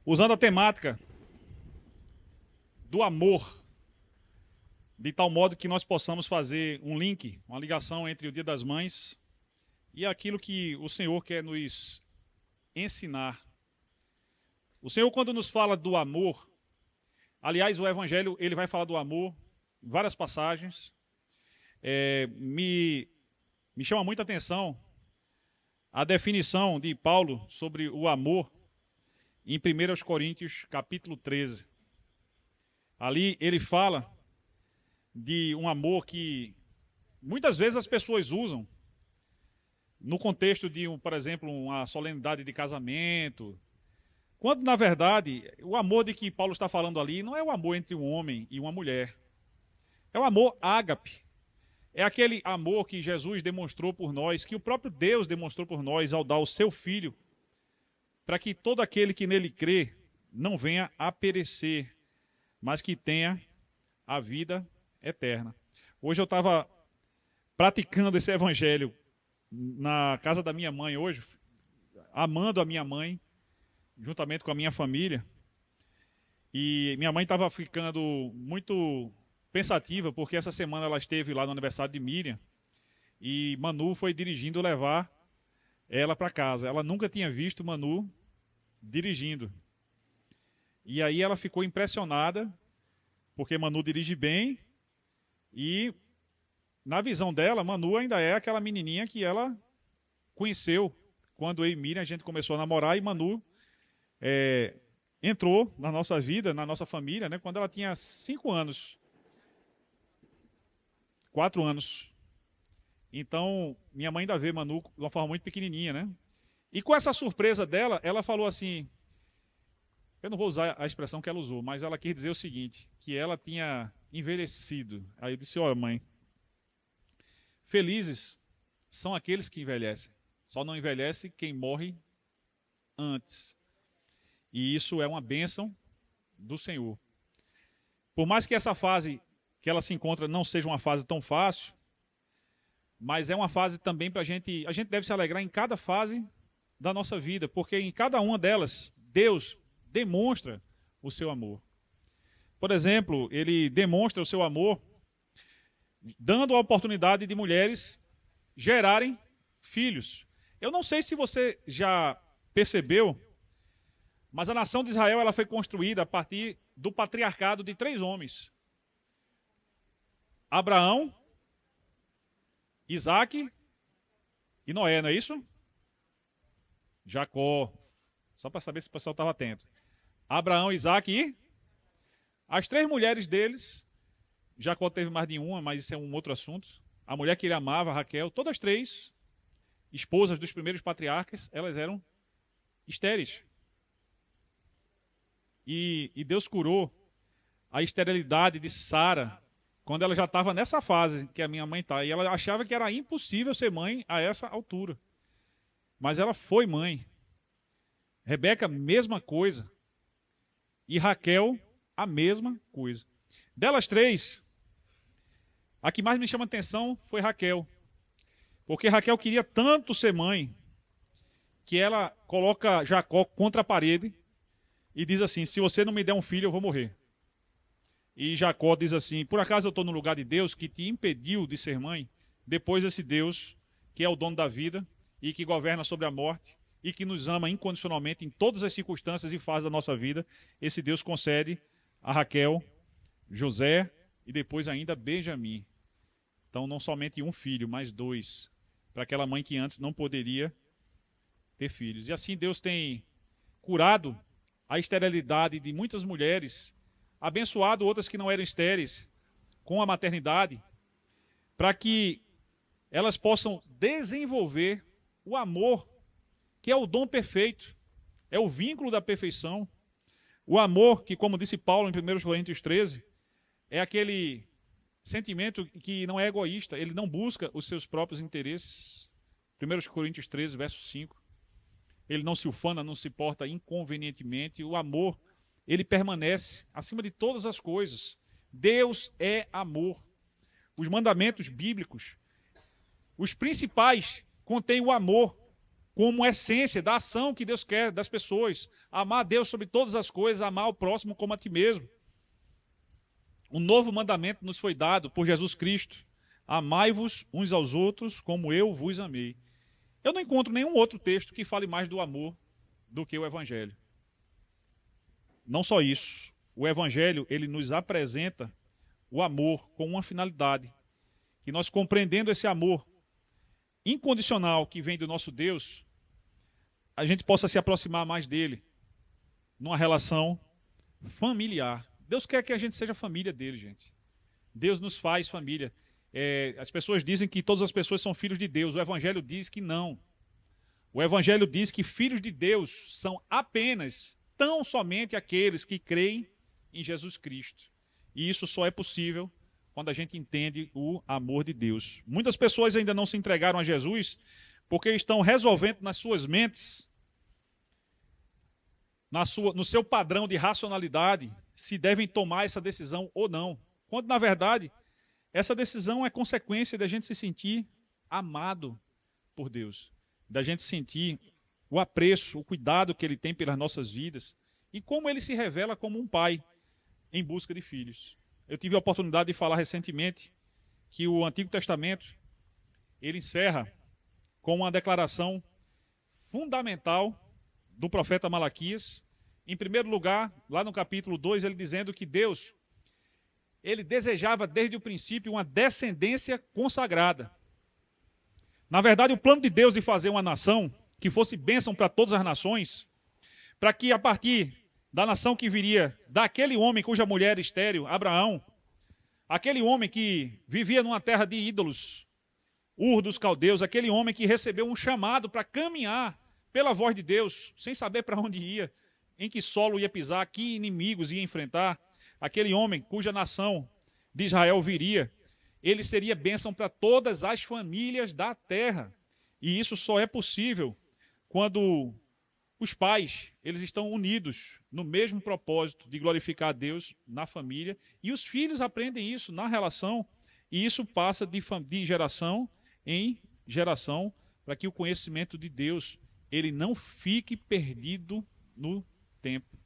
usando a temática do amor, de tal modo que nós possamos fazer um link, uma ligação entre o Dia das Mães e aquilo que o Senhor quer nos ensinar. O Senhor, quando nos fala do amor, aliás, o Evangelho ele vai falar do amor em várias passagens. Me chama muita atenção a definição de Paulo sobre o amor em 1 Coríntios, capítulo 13. Ali ele fala de um amor que muitas vezes as pessoas usam no contexto de, por exemplo, uma solenidade de casamento, quando, na verdade, o amor de que Paulo está falando ali não é o amor entre um homem e uma mulher. É o amor ágape. É aquele amor que Jesus demonstrou por nós, que o próprio Deus demonstrou por nós ao dar o seu Filho, para que todo aquele que nele crê não venha a perecer, mas que tenha a vida eterna. Hoje eu estava praticando esse evangelho na casa da minha mãe hoje, amando a minha mãe, juntamente com a minha família. E minha mãe estava ficando muito pensativa, porque essa semana ela esteve lá no aniversário de Miriam, e Manu foi dirigindo levar ela para casa. Ela nunca tinha visto Manu dirigindo. E aí ela ficou impressionada, porque Manu dirige bem, e na visão dela, Manu ainda é aquela menininha que ela conheceu quando eu e Miriam a gente começou a namorar, e Manu entrou na nossa vida, na nossa família, né, quando ela tinha 5 anos. 4 anos. Então, minha mãe ainda vê Manu de uma forma muito pequenininha, né? E com essa surpresa dela, ela falou assim, eu não vou usar a expressão que ela usou, mas ela quis dizer o seguinte, que ela tinha envelhecido. Aí eu disse, olha mãe, felizes são aqueles que envelhecem. Só não envelhece quem morre antes. E isso é uma bênção do Senhor. Por mais que essa fase que ela se encontra não seja uma fase tão fácil, mas é uma fase também para a gente deve se alegrar em cada fase da nossa vida, porque em cada uma delas, Deus demonstra o seu amor. Por exemplo, ele demonstra o seu amor dando a oportunidade de mulheres gerarem filhos. Eu não sei se você já percebeu, mas a nação de Israel ela foi construída a partir do patriarcado de 3 homens. Abraão, Isaac e Noé, não é isso? Jacó. Só para saber se o pessoal estava atento. Abraão, Isaac e as 3 mulheres deles. Jacó teve mais de uma, mas isso é um outro assunto. A mulher que ele amava, Raquel, todas 3 esposas dos primeiros patriarcas, elas eram estéreis. E Deus curou a esterilidade de Sara, quando ela já estava nessa fase que a minha mãe está. E ela achava que era impossível ser mãe a essa altura. Mas ela foi mãe. Rebeca, mesma coisa. E Raquel, a mesma coisa. Delas 3, a que mais me chama atenção foi Raquel. Porque Raquel queria tanto ser mãe, que ela coloca Jacó contra a parede e diz assim, se você não me der um filho, eu vou morrer. E Jacó diz assim, por acaso eu estou no lugar de Deus que te impediu de ser mãe? Depois esse Deus, que é o dono da vida e que governa sobre a morte e que nos ama incondicionalmente em todas as circunstâncias e fases da nossa vida, esse Deus concede a Raquel, José e depois ainda Benjamim. Então não somente um filho, mas 2, para aquela mãe que antes não poderia ter filhos. E assim Deus tem curado a esterilidade de muitas mulheres, abençoado outras que não eram estéreis com a maternidade, para que elas possam desenvolver o amor, que é o dom perfeito, é o vínculo da perfeição. O amor que, como disse Paulo em 1 Coríntios 13, é aquele sentimento que não é egoísta, ele não busca os seus próprios interesses. 1 Coríntios 13, verso 5. Ele não se ufana, não se porta inconvenientemente. O amor, ele permanece acima de todas as coisas. Deus é amor. Os mandamentos bíblicos, os principais, contêm o amor como essência da ação que Deus quer das pessoas. Amar a Deus sobre todas as coisas, amar o próximo como a ti mesmo. Um novo mandamento nos foi dado por Jesus Cristo. Amai-vos uns aos outros como eu vos amei. Eu não encontro nenhum outro texto que fale mais do amor do que o Evangelho. Não só isso. O Evangelho, ele nos apresenta o amor com uma finalidade. Que nós, compreendendo esse amor incondicional que vem do nosso Deus, a gente possa se aproximar mais dele numa relação familiar. Deus quer que a gente seja família dele, gente. Deus nos faz família. As pessoas dizem que todas as pessoas são filhos de Deus. O Evangelho diz que não. O Evangelho diz que filhos de Deus são apenas, tão somente aqueles que creem em Jesus Cristo. E isso só é possível quando a gente entende o amor de Deus. Muitas pessoas ainda não se entregaram a Jesus porque estão resolvendo nas suas mentes, no seu padrão de racionalidade, se devem tomar essa decisão ou não. Quando, na verdade, essa decisão é consequência da gente se sentir amado por Deus, da gente sentir o apreço, o cuidado que Ele tem pelas nossas vidas e como Ele se revela como um pai em busca de filhos. Eu tive a oportunidade de falar recentemente que o Antigo Testamento, ele encerra com uma declaração fundamental do profeta Malaquias. Em primeiro lugar, lá no capítulo 2, ele dizendo que Deus, ele desejava desde o princípio uma descendência consagrada. Na verdade, o plano de Deus de fazer uma nação que fosse bênção para todas as nações, para que a partir da nação que viria daquele homem cuja mulher era estéril, Abraão, aquele homem que vivia numa terra de ídolos, Ur dos caldeus, aquele homem que recebeu um chamado para caminhar pela voz de Deus, sem saber para onde ia, em que solo ia pisar, que inimigos ia enfrentar, aquele homem cuja nação de Israel viria, ele seria bênção para todas as famílias da terra. E isso só é possível quando os pais, eles estão unidos no mesmo propósito de glorificar a Deus na família, e os filhos aprendem isso na relação, e isso passa de geração em geração, para que o conhecimento de Deus, ele não fique perdido no tempo.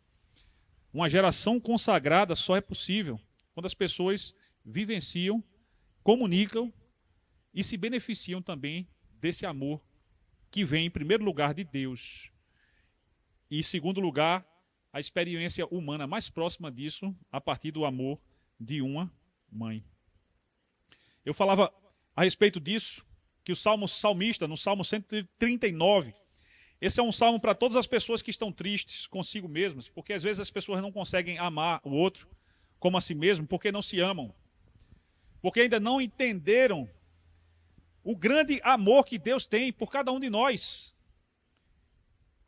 Uma geração consagrada só é possível quando as pessoas vivenciam, comunicam e se beneficiam também desse amor que vem em primeiro lugar de Deus. E, em segundo lugar, a experiência humana mais próxima disso, a partir do amor de uma mãe. Eu falava a respeito disso, que o salmista, no Salmo 139, esse é um salmo para todas as pessoas que estão tristes consigo mesmas, porque às vezes as pessoas não conseguem amar o outro como a si mesmo, porque não se amam. Porque ainda não entenderam o grande amor que Deus tem por cada um de nós.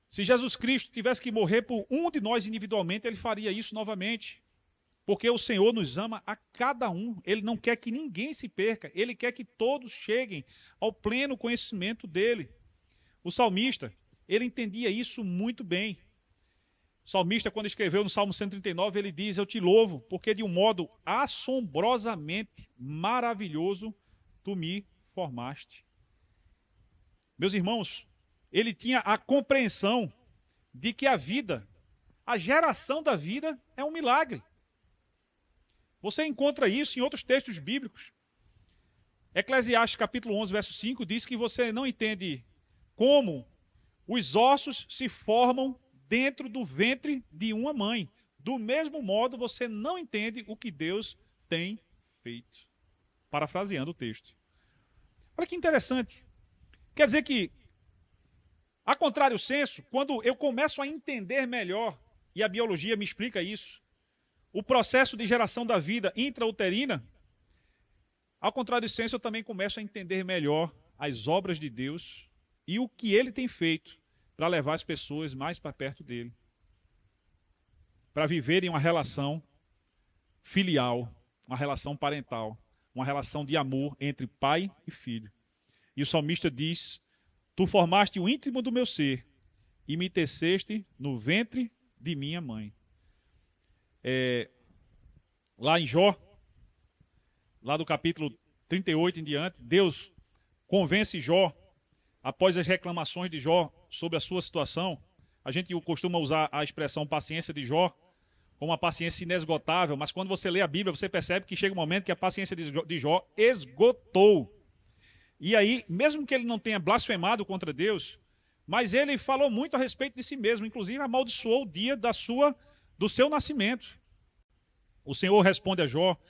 Se Jesus Cristo tivesse que morrer por um de nós individualmente, ele faria isso novamente. Porque o Senhor nos ama a cada um. Ele não quer que ninguém se perca. Ele quer que todos cheguem ao pleno conhecimento dele. O salmista, ele entendia isso muito bem. O salmista, quando escreveu no Salmo 139, ele diz: eu te louvo, porque de um modo assombrosamente maravilhoso tu me formaste. Meus irmãos, ele tinha a compreensão de que a vida, a geração da vida é um milagre. Você encontra isso em outros textos bíblicos. Eclesiastes capítulo 11, verso 5 diz que você não entende como os ossos se formam dentro do ventre de uma mãe. Do mesmo modo, você não entende o que Deus tem feito. Parafraseando o texto. Olha que interessante. Quer dizer que, a contrário senso, quando eu começo a entender melhor, e a biologia me explica isso, o processo de geração da vida intrauterina, ao contrário senso, eu também começo a entender melhor as obras de Deus e o que Ele tem feito para levar as pessoas mais para perto dele. Para viverem uma relação filial, uma relação parental, uma relação de amor entre pai e filho. E o salmista diz: tu formaste o íntimo do meu ser e me teceste no ventre de minha mãe. Lá em Jó, lá do capítulo 38 em diante, Deus convence Jó após as reclamações de Jó sobre a sua situação, a gente costuma usar a expressão paciência de Jó como uma paciência inesgotável, mas quando você lê a Bíblia, você percebe que chega um momento que a paciência de Jó esgotou. E aí, mesmo que ele não tenha blasfemado contra Deus, mas ele falou muito a respeito de si mesmo, inclusive amaldiçoou o dia do seu nascimento. O Senhor responde a Jó,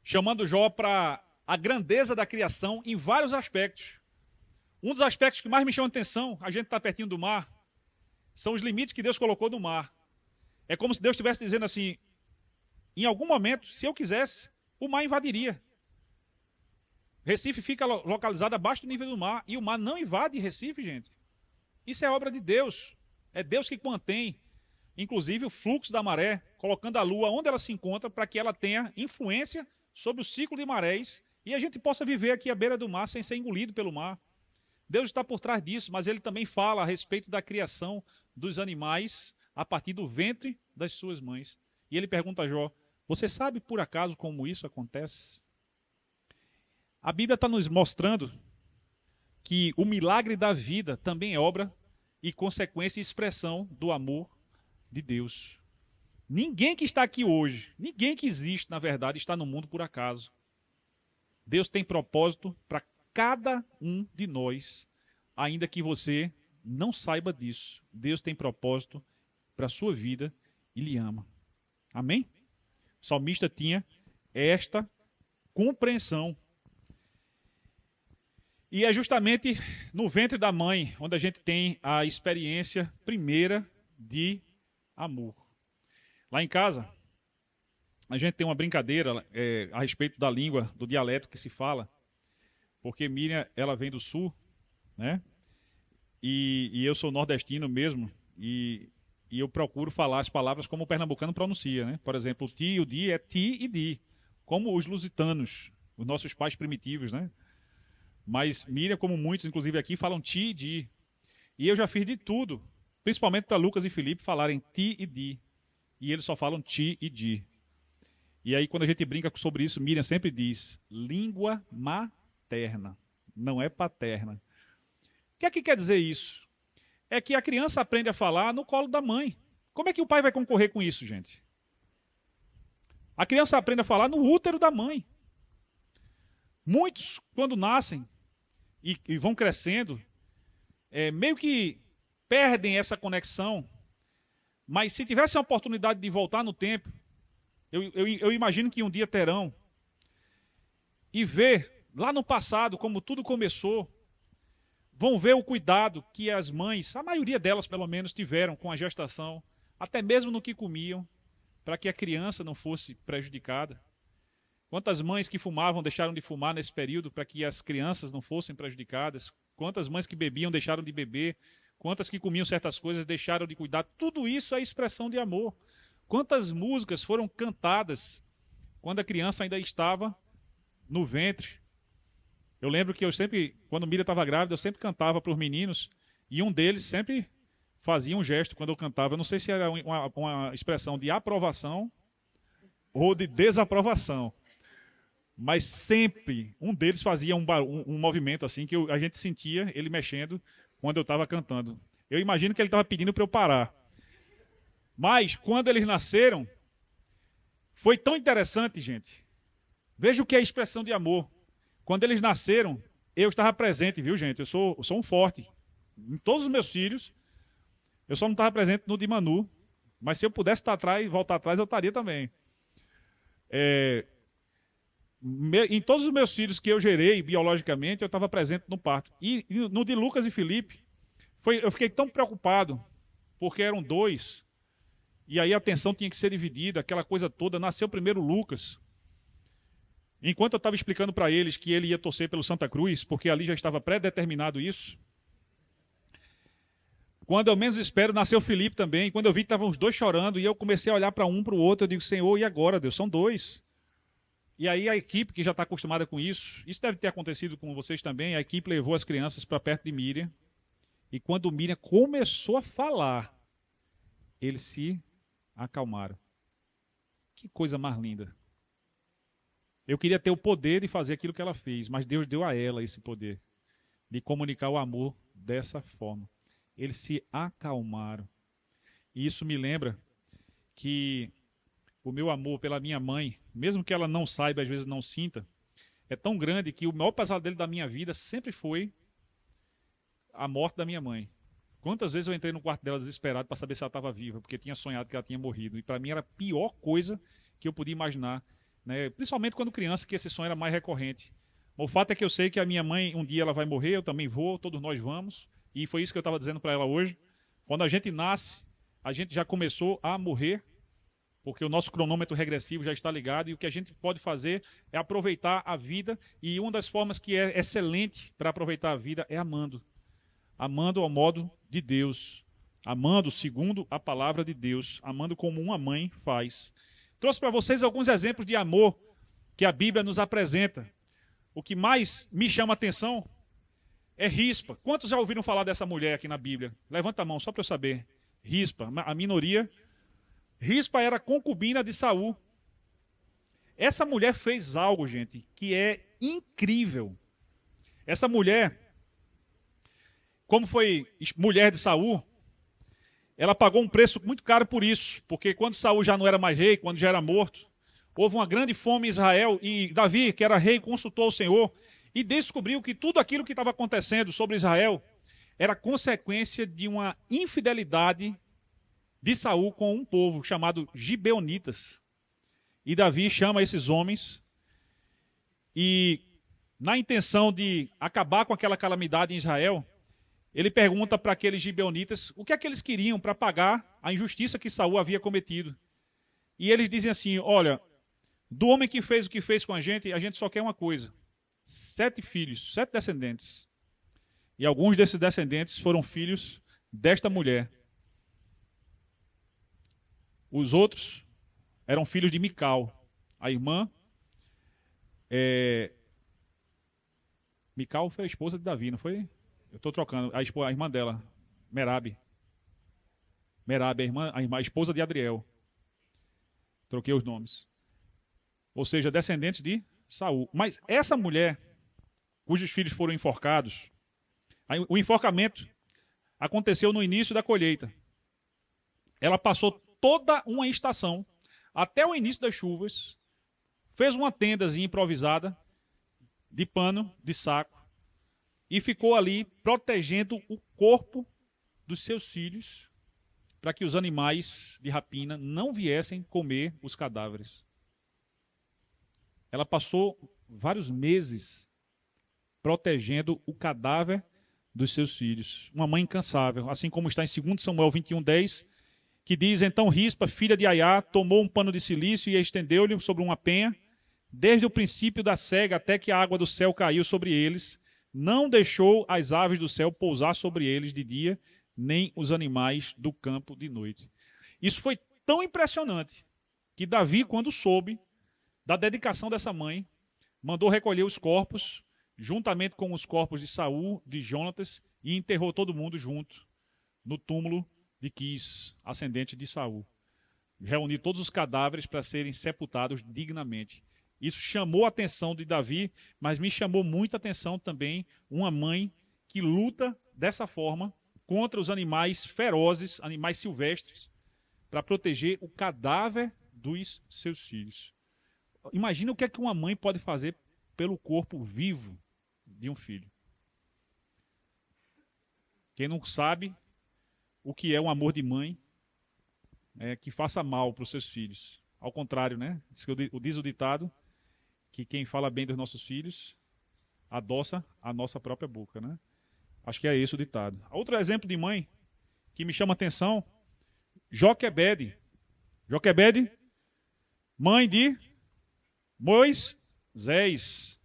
chamando Jó para a grandeza da criação em vários aspectos. Um dos aspectos que mais me chama a atenção, a gente está pertinho do mar, são os limites que Deus colocou no mar. É como se Deus estivesse dizendo assim, em algum momento, se eu quisesse, o mar invadiria. Recife fica localizado abaixo do nível do mar, e o mar não invade Recife, gente. Isso é obra de Deus. É Deus que mantém, inclusive, o fluxo da maré, colocando a lua onde ela se encontra, para que ela tenha influência sobre o ciclo de marés, e a gente possa viver aqui à beira do mar sem ser engolido pelo mar. Deus está por trás disso, mas ele também fala a respeito da criação dos animais a partir do ventre das suas mães. E ele pergunta a Jó, você sabe por acaso como isso acontece? A Bíblia está nos mostrando que o milagre da vida também é obra e consequência e expressão do amor de Deus. Ninguém que está aqui hoje, ninguém que existe, na verdade, está no mundo por acaso. Deus tem propósito para cada um de nós, ainda que você não saiba disso. Deus tem propósito para a sua vida e lhe ama. Amém? O salmista tinha esta compreensão. E é justamente no ventre da mãe onde a gente tem a experiência primeira de amor. Lá em casa, a gente tem uma brincadeira a respeito da língua, do dialeto que se fala, porque Miriam, ela vem do sul, né? E eu sou nordestino mesmo, e eu procuro falar as palavras como o pernambucano pronuncia, né? Por exemplo, o ti e o di é ti e di, como os lusitanos, os nossos pais primitivos, né? Mas Miriam, como muitos, inclusive aqui, falam ti e di. E eu já fiz de tudo, principalmente para Lucas e Felipe falarem ti e di. E eles só falam ti e di. E aí, quando a gente brinca sobre isso, Miriam sempre diz, língua materna, não é paterna. O que é que quer dizer isso? É que a criança aprende a falar no colo da mãe. Como é que o pai vai concorrer com isso, gente? A criança aprende a falar no útero da mãe. Muitos, quando nascem e vão crescendo, meio que perdem essa conexão, mas se tivesse a oportunidade de voltar no tempo, eu imagino que um dia terão, e ver lá no passado como tudo começou, vão ver o cuidado que as mães, a maioria delas pelo menos, tiveram com a gestação, até mesmo no que comiam, para que a criança não fosse prejudicada. Quantas mães que fumavam deixaram de fumar nesse período para que as crianças não fossem prejudicadas? Quantas mães que bebiam deixaram de beber? Quantas que comiam certas coisas deixaram de cuidar? Tudo isso é expressão de amor. Quantas músicas foram cantadas quando a criança ainda estava no ventre? Eu lembro que quando Miriam estava grávida, eu sempre cantava para os meninos, e um deles sempre fazia um gesto quando eu cantava. Eu não sei se era uma expressão de aprovação ou de desaprovação, mas sempre um deles fazia um movimento assim, que a gente sentia ele mexendo quando eu estava cantando. Eu imagino que ele estava pedindo para eu parar. Mas, quando eles nasceram, foi tão interessante, gente. Veja o que é expressão de amor. Quando eles nasceram, eu estava presente, viu, gente? Eu sou um forte. Em todos os meus filhos, eu só não estava presente no de Manu. Mas se eu pudesse estar atrás, voltar atrás, eu estaria também. Em todos os meus filhos que eu gerei biologicamente, eu estava presente no parto. E no de Lucas e Felipe, eu fiquei tão preocupado, porque eram 2, e aí a atenção tinha que ser dividida, aquela coisa toda. Nasceu primeiro Lucas. Enquanto eu estava explicando para eles que ele ia torcer pelo Santa Cruz, porque ali já estava pré-determinado isso, quando eu menos espero, nasceu Felipe também. Quando eu vi que estavam os 2 chorando, e eu comecei a olhar para um, para o outro, eu digo, Senhor, e agora, Deus? São 2. E aí a equipe, que já está acostumada com isso deve ter acontecido com vocês também, a equipe levou as crianças para perto de Miriam, e quando Miriam começou a falar, eles se acalmaram. Que coisa mais linda. Eu queria ter o poder de fazer aquilo que ela fez, mas Deus deu a ela esse poder. de comunicar o amor dessa forma. Eles se acalmaram. E isso me lembra que o meu amor pela minha mãe, mesmo que ela não saiba, às vezes não sinta, é tão grande que o maior pesadelo da minha vida sempre foi a morte da minha mãe. Quantas vezes eu entrei no quarto dela desesperado para saber se ela estava viva, porque tinha sonhado que ela tinha morrido. E para mim era a pior coisa que eu podia imaginar, né? Principalmente quando criança, que esse sonho era mais recorrente. O fato é que eu sei que a minha mãe, um dia ela vai morrer, eu também vou, todos nós vamos. E foi isso que eu estava dizendo para ela hoje. Quando a gente nasce, a gente já começou a morrer, porque o nosso cronômetro regressivo já está ligado, e o que a gente pode fazer é aproveitar a vida, e uma das formas que é excelente para aproveitar a vida é amando. Amando ao modo de Deus, amando segundo a palavra de Deus, amando como uma mãe faz. Trouxe para vocês alguns exemplos de amor que a Bíblia nos apresenta. O que mais me chama a atenção é Rispa. Quantos já ouviram falar dessa mulher aqui na Bíblia? Levanta a mão, só para eu saber. Rispa, a minoria. Rispa era concubina de Saul. Essa mulher fez algo, gente, que é incrível. Essa mulher, como foi mulher de Saul, ela pagou um preço muito caro por isso, porque quando Saul já não era mais rei, quando já era morto, houve uma grande fome em Israel, e Davi, que era rei, consultou o Senhor e descobriu que tudo aquilo que estava acontecendo sobre Israel era consequência de uma infidelidade de Saul com um povo chamado Gibeonitas. E Davi chama esses homens e, na intenção de acabar com aquela calamidade em Israel, ele pergunta para aqueles gibeonitas o que é que eles queriam para pagar a injustiça que Saul havia cometido. E eles dizem assim: olha, do homem que fez o que fez com a gente só quer uma coisa: 7 filhos, 7 descendentes. E alguns desses descendentes foram filhos desta mulher. Os outros eram filhos de Mical, a irmã. Mical foi a esposa de Davi, não foi? Eu estou trocando. A irmã dela, Merabe. Merabe, a esposa de Adriel. Troquei os nomes. Ou seja, descendentes de Saul. Mas essa mulher, cujos filhos foram enforcados, o enforcamento aconteceu no início da colheita. Ela passou toda uma estação, até o início das chuvas, fez uma tendazinha improvisada, de pano, de saco, e ficou ali protegendo o corpo dos seus filhos, para que os animais de rapina não viessem comer os cadáveres. Ela passou vários meses protegendo o cadáver dos seus filhos. Uma mãe incansável, assim como está em 2 Samuel 21:10, que diz: então Rispa, filha de Aiá, tomou um pano de cilício e estendeu-lhe sobre uma penha, desde o princípio da sega até que a água do céu caiu sobre eles, não deixou as aves do céu pousar sobre eles de dia, nem os animais do campo de noite. Isso foi tão impressionante que Davi, quando soube da dedicação dessa mãe, mandou recolher os corpos, juntamente com os corpos de Saul, de Jonatas, e enterrou todo mundo junto no túmulo de Quis, ascendente de Saul. Reuniu todos os cadáveres para serem sepultados dignamente. Isso chamou a atenção de Davi, mas me chamou muita atenção também uma mãe que luta dessa forma contra os animais ferozes, animais silvestres, para proteger o cadáver dos seus filhos. Imagina o que é que uma mãe pode fazer pelo corpo vivo de um filho. Quem não sabe o que é um amor de mãe, que faça mal para os seus filhos. Ao contrário, né? Diz o ditado que quem fala bem dos nossos filhos adoça a nossa própria boca, né? Acho que é esse o ditado. Outro exemplo de mãe que me chama a atenção, Joquebede. Joquebede, mãe de Moisés.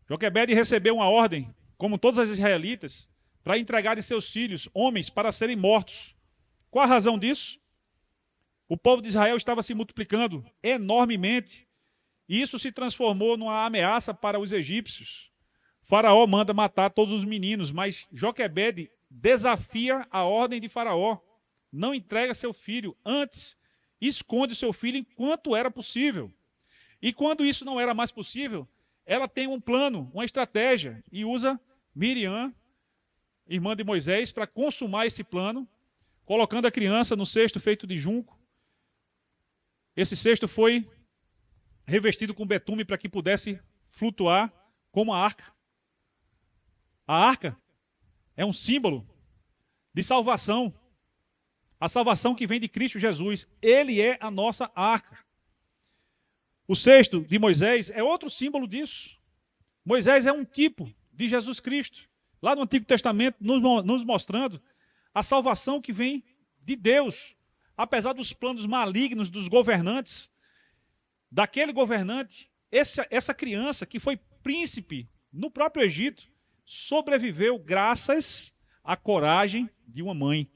Joquebede recebeu uma ordem, como todas as israelitas, para entregarem seus filhos, homens, para serem mortos. Qual a razão disso? O povo de Israel estava se multiplicando enormemente, e isso se transformou numa ameaça para os egípcios. Faraó manda matar todos os meninos, mas Joquebede desafia a ordem de Faraó. Não entrega seu filho, antes esconde seu filho enquanto era possível. E quando isso não era mais possível, ela tem um plano, uma estratégia, e usa Miriam, irmã de Moisés, para consumar esse plano, colocando a criança no cesto feito de junco. Esse cesto foi revestido com betume para que pudesse flutuar como a arca. A arca é um símbolo de salvação. A salvação que vem de Cristo Jesus. Ele é a nossa arca. O cesto de Moisés é outro símbolo disso. Moisés é um tipo de Jesus Cristo. Lá no Antigo Testamento, nos mostrando a salvação que vem de Deus. Apesar dos planos malignos dos governantes, daquele governante, essa criança que foi príncipe no próprio Egito, sobreviveu graças à coragem de uma mãe,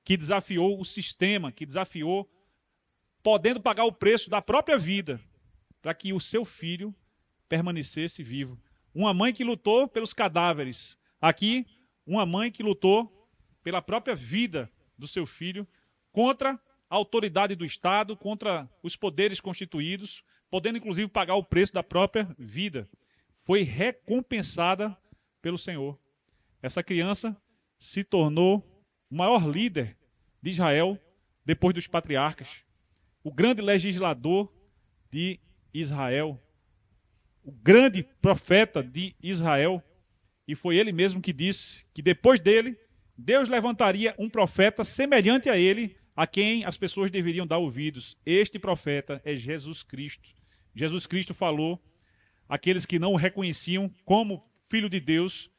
que desafiou o sistema, que desafiou, podendo pagar o preço da própria vida, para que o seu filho permanecesse vivo. Uma mãe que lutou pelos cadáveres. Aqui, uma mãe que lutou pela própria vida do seu filho, contra a autoridade do Estado, contra os poderes constituídos, podendo inclusive pagar o preço da própria vida. Foi recompensada pelo Senhor. Essa criança se tornou o maior líder de Israel depois dos patriarcas, o grande legislador de Israel, o grande profeta de Israel, e foi ele mesmo que disse que depois dele, Deus levantaria um profeta semelhante a ele, a quem as pessoas deveriam dar ouvidos. Este profeta é Jesus Cristo. Jesus Cristo falou àqueles que não o reconheciam como filho de Deus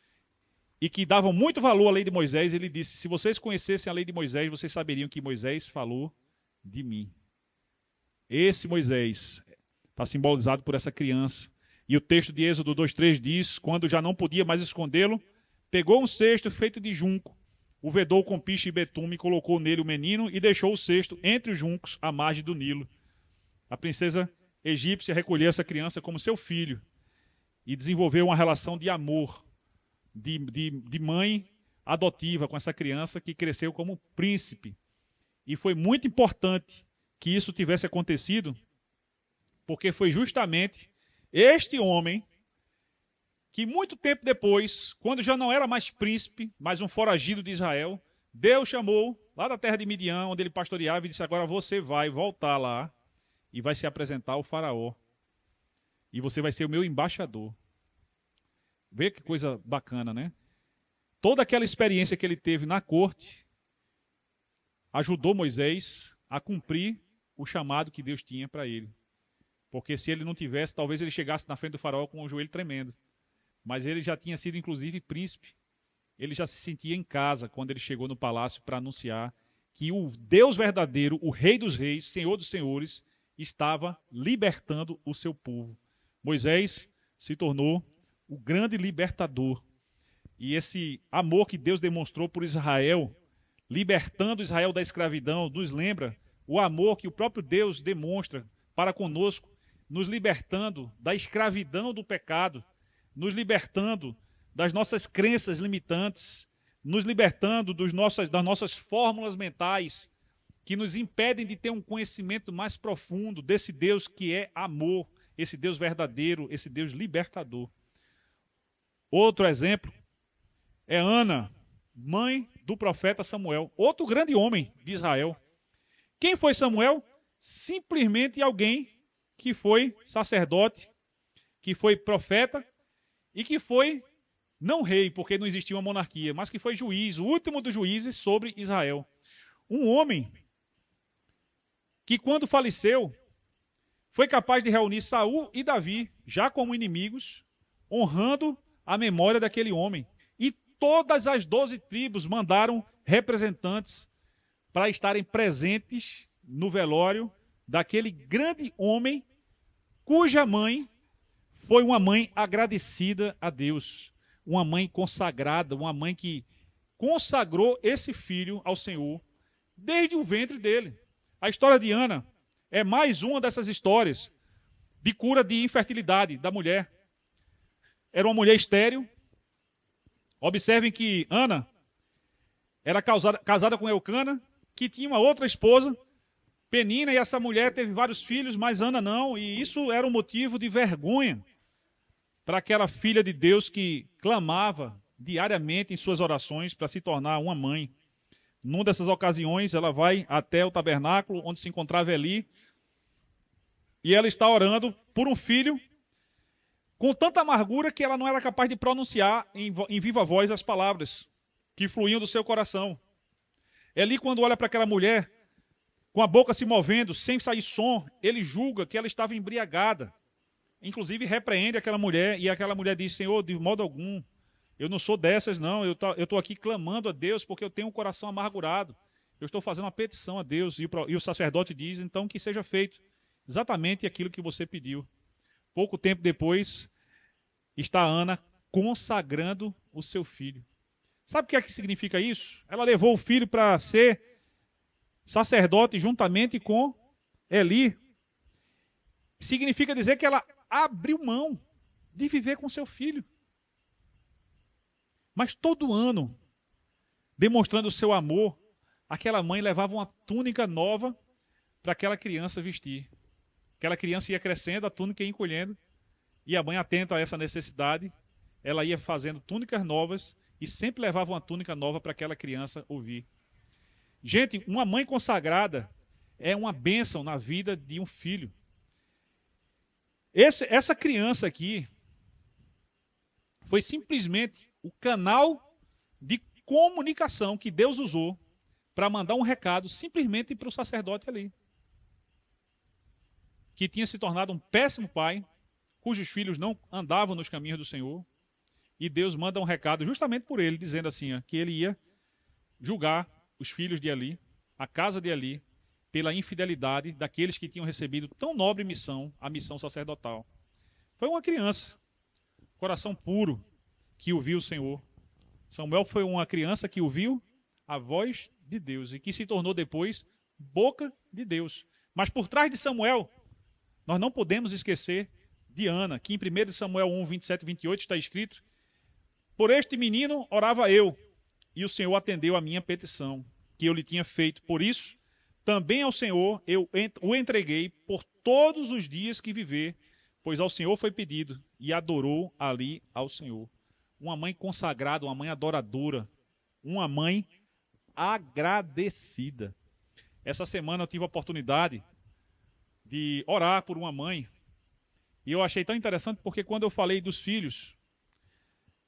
e que davam muito valor à lei de Moisés, ele disse: se vocês conhecessem a lei de Moisés, vocês saberiam que Moisés falou de mim. Esse Moisés está simbolizado por essa criança. E o texto de Êxodo 2:3 diz: quando já não podia mais escondê-lo, pegou um cesto feito de junco, o vedou com piche e betume, colocou nele o menino e deixou o cesto entre os juncos à margem do Nilo. A princesa egípcia recolheu essa criança como seu filho e desenvolveu uma relação de amor, de mãe adotiva com essa criança que cresceu como príncipe. E foi muito importante que isso tivesse acontecido, porque foi justamente este homem que muito tempo depois, quando já não era mais príncipe, mas um foragido de Israel, Deus chamou lá da terra de Midian, onde ele pastoreava, e disse: agora você vai voltar lá e vai se apresentar ao faraó. E você vai ser o meu embaixador. Vê que coisa bacana, né? Toda aquela experiência que ele teve na corte ajudou Moisés a cumprir o chamado que Deus tinha para ele. Porque se ele não tivesse, talvez ele chegasse na frente do faraó com o joelho tremendo. Mas ele já tinha sido, inclusive, príncipe. Ele já se sentia em casa quando ele chegou no palácio para anunciar que o Deus verdadeiro, o Rei dos Reis, Senhor dos Senhores, estava libertando o seu povo. Moisés se tornou o grande libertador. E esse amor que Deus demonstrou por Israel, libertando Israel da escravidão, nos lembra o amor que o próprio Deus demonstra para conosco, nos libertando da escravidão do pecado, nos libertando das nossas crenças limitantes, nos libertando das nossas fórmulas mentais que nos impedem de ter um conhecimento mais profundo desse Deus que é amor, esse Deus verdadeiro, esse Deus libertador. Outro exemplo é Ana, mãe do profeta Samuel, outro grande homem de Israel. Quem foi Samuel? Simplesmente alguém que foi sacerdote, que foi profeta e que foi, não rei, porque não existia uma monarquia, mas que foi juiz, o último dos juízes sobre Israel. Um homem que, quando faleceu, foi capaz de reunir Saul e Davi, já como inimigos, honrando a memória daquele homem. E todas as 12 tribos mandaram representantes para estarem presentes no velório daquele grande homem, cuja mãe foi uma mãe agradecida a Deus, uma mãe consagrada, uma mãe que consagrou esse filho ao Senhor desde o ventre dele. A história de Ana é mais uma dessas histórias de cura de infertilidade da mulher. Era uma mulher estéril. Observem que Ana era casada com Eucana, que tinha uma outra esposa, Penina, e essa mulher teve vários filhos, mas Ana não, e isso era um motivo de vergonha para aquela filha de Deus que clamava diariamente em suas orações para se tornar uma mãe. Numa dessas ocasiões, ela vai até o tabernáculo onde se encontrava Eli, e ela está orando por um filho com tanta amargura que ela não era capaz de pronunciar em viva voz as palavras que fluíam do seu coração. Eli, quando olha para aquela mulher, com a boca se movendo, sem sair som, ele julga que ela estava embriagada. Inclusive repreende aquela mulher, e aquela mulher diz: Senhor, de modo algum, eu não sou dessas não, eu estou aqui clamando a Deus porque eu tenho um coração amargurado. Eu estou fazendo uma petição a Deus, e o sacerdote diz, então, que seja feito exatamente aquilo que você pediu. Pouco tempo depois, está Ana consagrando o seu filho. Sabe o que é que significa isso? Ela levou o filho para ser sacerdote juntamente com Eli. Significa dizer que ela abriu mão de viver com seu filho. Mas todo ano, demonstrando o seu amor, aquela mãe levava uma túnica nova para aquela criança vestir. Aquela criança ia crescendo, a túnica ia encolhendo, e a mãe, atenta a essa necessidade, ela ia fazendo túnicas novas e sempre levava uma túnica nova para aquela criança ouvir. Gente, uma mãe consagrada é uma bênção na vida de um filho. Essa criança aqui foi simplesmente o canal de comunicação que Deus usou para mandar um recado simplesmente para o sacerdote ali, que tinha se tornado um péssimo pai, cujos filhos não andavam nos caminhos do Senhor, e Deus manda um recado justamente por ele, dizendo assim, ó, que ele ia julgar os filhos de Eli, a casa de Eli, pela infidelidade daqueles que tinham recebido tão nobre missão, a missão sacerdotal. Foi uma criança, coração puro, que ouviu o Senhor. Samuel foi uma criança que ouviu a voz de Deus e que se tornou depois boca de Deus. Mas por trás de Samuel, nós não podemos esquecer de Ana, que em 1 Samuel 1, 27 e 28 está escrito: por este menino orava eu, e o Senhor atendeu a minha petição, que eu lhe tinha feito. Por isso, também ao Senhor eu o entreguei por todos os dias que viver, pois ao Senhor foi pedido, e adorou ali ao Senhor. Uma mãe consagrada, uma mãe adoradora, uma mãe agradecida. Essa semana eu tive a oportunidade de orar por uma mãe, e eu achei tão interessante porque quando eu falei dos filhos,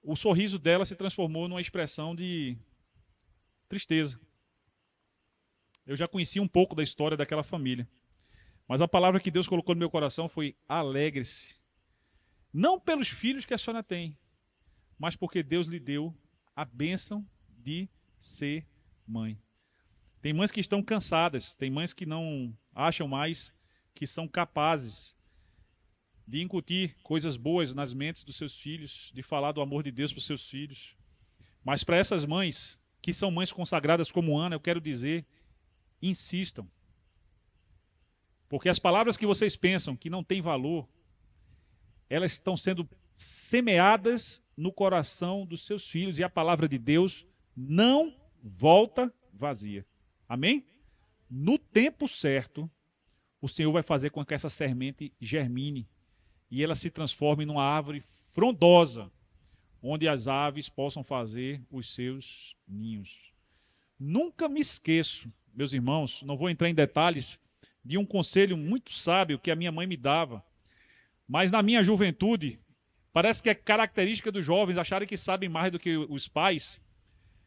o sorriso dela se transformou numa expressão de tristeza. Eu já conhecia um pouco da história daquela família, mas a palavra que Deus colocou no meu coração foi: alegre-se. Não pelos filhos que a senhora tem, mas porque Deus lhe deu a bênção de ser mãe. Tem mães que estão cansadas, tem mães que não acham mais que são capazes de incutir coisas boas nas mentes dos seus filhos, de falar do amor de Deus para os seus filhos. Mas para essas mães, que são mães consagradas como Ana, eu quero dizer: insistam. Porque as palavras que vocês pensam que não têm valor, elas estão sendo semeadas no coração dos seus filhos, e a palavra de Deus não volta vazia. Amém? No tempo certo, o Senhor vai fazer com que essa semente germine e ela se transforme numa árvore frondosa, onde as aves possam fazer os seus ninhos. Nunca me esqueço, meus irmãos, não vou entrar em detalhes, de um conselho muito sábio que a minha mãe me dava. Mas na minha juventude, parece que é característica dos jovens acharem que sabem mais do que os pais.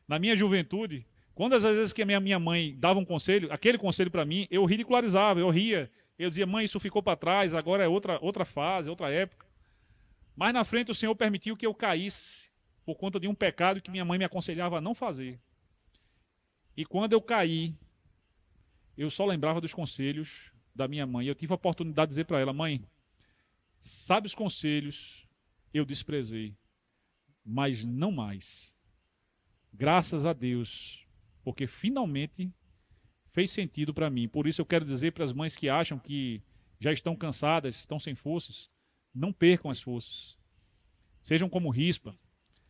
Na minha juventude, quando às vezes que a minha mãe dava um conselho, aquele conselho para mim, eu ridicularizava, eu ria. Eu dizia: mãe, isso ficou para trás, agora é outra fase, outra época. Mas na frente o Senhor permitiu que eu caísse por conta de um pecado que minha mãe me aconselhava a não fazer. E quando eu caí, eu só lembrava dos conselhos da minha mãe. Eu tive a oportunidade de dizer para ela: mãe, sabe os conselhos, eu desprezei, mas não mais. Graças a Deus, porque finalmente fez sentido para mim. Por isso eu quero dizer para as mães que acham que já estão cansadas, estão sem forças, não percam as forças. Sejam como Rispa,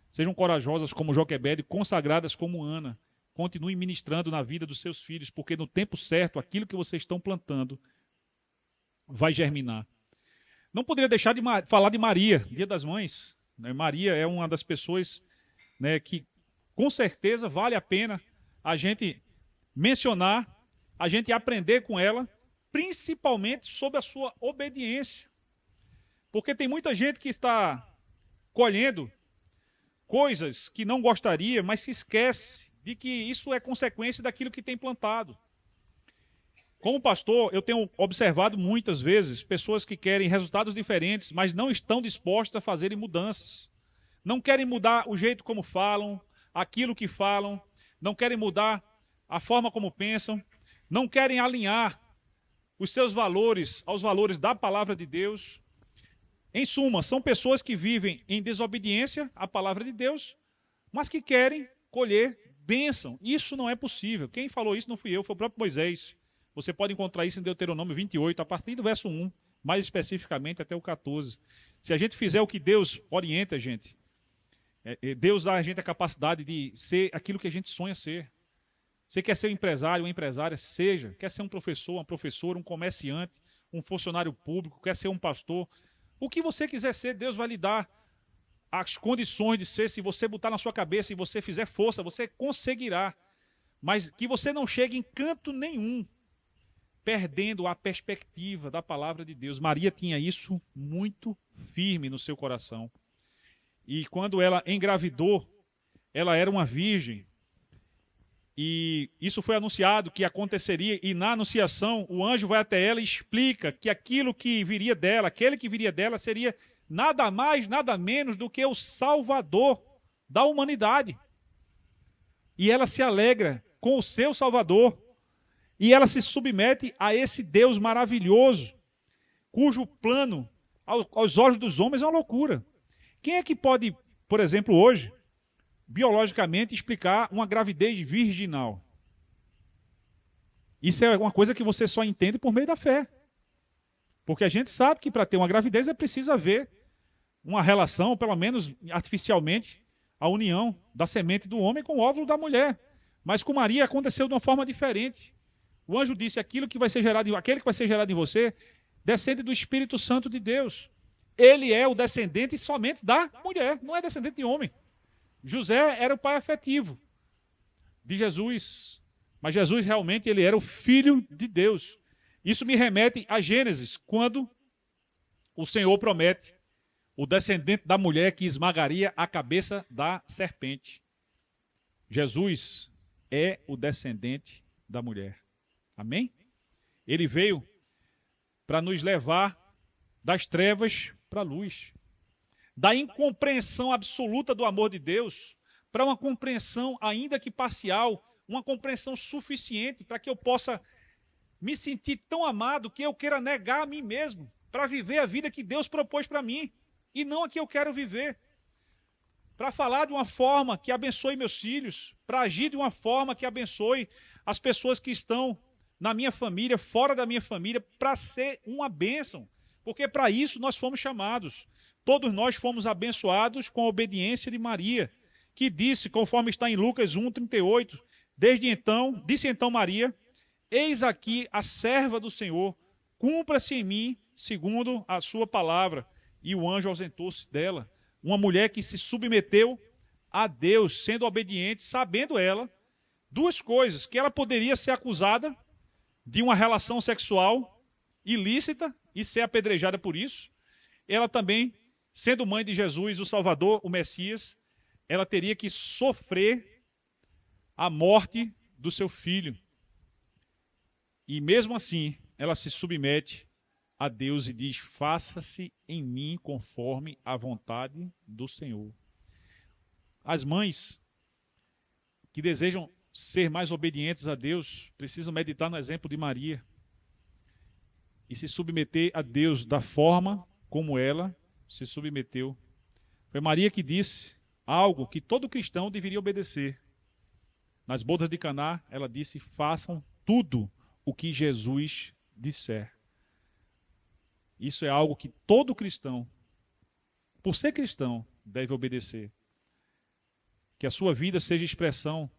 sejam corajosas como Joquebede, consagradas como Ana. Continuem ministrando na vida dos seus filhos, porque no tempo certo, aquilo que vocês estão plantando vai germinar. Não poderia deixar de falar de Maria, Dia das Mães. Né? Maria é uma das pessoas, né, que com certeza vale a pena a gente mencionar, a gente aprender com ela, principalmente sobre a sua obediência. Porque tem muita gente que está colhendo coisas que não gostaria, mas se esquece de que isso é consequência daquilo que tem plantado. Como pastor, eu tenho observado muitas vezes pessoas que querem resultados diferentes, mas não estão dispostas a fazerem mudanças. Não querem mudar o jeito como falam, aquilo que falam, não querem mudar a forma como pensam, não querem alinhar os seus valores aos valores da palavra de Deus. Em suma, são pessoas que vivem em desobediência à palavra de Deus, mas que querem colher bênção. Isso não é possível. Quem falou isso não fui eu, foi o próprio Moisés. Você pode encontrar isso em Deuteronômio 28, a partir do verso 1, mais especificamente até o 14. Se a gente fizer o que Deus orienta a gente, Deus dá a gente a capacidade de ser aquilo que a gente sonha ser. Você quer ser um empresário, uma empresária, seja. Quer ser um professor, uma professora, um comerciante, um funcionário público, quer ser um pastor. O que você quiser ser, Deus vai lhe dar as condições de ser. Se você botar na sua cabeça e você fizer força, você conseguirá. Mas que você não chegue em canto nenhum perdendo a perspectiva da palavra de Deus. Maria tinha isso muito firme no seu coração. E quando ela engravidou, ela era uma virgem. E isso foi anunciado que aconteceria, e na anunciação o anjo vai até ela e explica que aquilo que viria dela, aquele que viria dela seria nada mais, nada menos do que o Salvador da humanidade. E ela se alegra com o seu Salvador. E ela se submete a esse Deus maravilhoso, cujo plano, aos olhos dos homens, é uma loucura. Quem é que pode, por exemplo, hoje, biologicamente, explicar uma gravidez virginal? Isso é uma coisa que você só entende por meio da fé. Porque a gente sabe que para ter uma gravidez é preciso haver uma relação, pelo menos artificialmente, a união da semente do homem com o óvulo da mulher. Mas com Maria aconteceu de uma forma diferente. O anjo disse: aquele que vai ser gerado em você descende do Espírito Santo de Deus. Ele é o descendente somente da mulher, não é descendente de homem. José era o pai afetivo de Jesus, mas Jesus realmente ele era o filho de Deus. Isso me remete a Gênesis, quando o Senhor promete o descendente da mulher que esmagaria a cabeça da serpente. Jesus é o descendente da mulher. Amém? Ele veio para nos levar das trevas para a luz, da incompreensão absoluta do amor de Deus para uma compreensão, ainda que parcial, uma compreensão suficiente para que eu possa me sentir tão amado que eu queira negar a mim mesmo para viver a vida que Deus propôs para mim e não a que eu quero viver. Para falar de uma forma que abençoe meus filhos, para agir de uma forma que abençoe as pessoas que estão na minha família, fora da minha família, para ser uma bênção. Porque para isso nós fomos chamados. Todos nós fomos abençoados com a obediência de Maria, que disse, conforme está em Lucas 1:38, disse então Maria: eis aqui a serva do Senhor, cumpra-se em mim segundo a sua palavra. E o anjo ausentou-se dela. Uma mulher que se submeteu a Deus, sendo obediente, sabendo ela duas coisas: que ela poderia ser acusada de uma relação sexual ilícita e ser apedrejada por isso. Ela também, sendo mãe de Jesus, o Salvador, o Messias, ela teria que sofrer a morte do seu filho. E mesmo assim, ela se submete a Deus e diz: faça-se em mim conforme a vontade do Senhor. As mães que desejam ser mais obedientes a Deus precisam meditar no exemplo de Maria e se submeter a Deus da forma como ela se submeteu. Foi Maria que disse algo que todo cristão deveria obedecer. Nas bodas de Caná, ela disse: façam tudo o que Jesus disser. Isso é algo que todo cristão, por ser cristão, deve obedecer. Que a sua vida seja expressão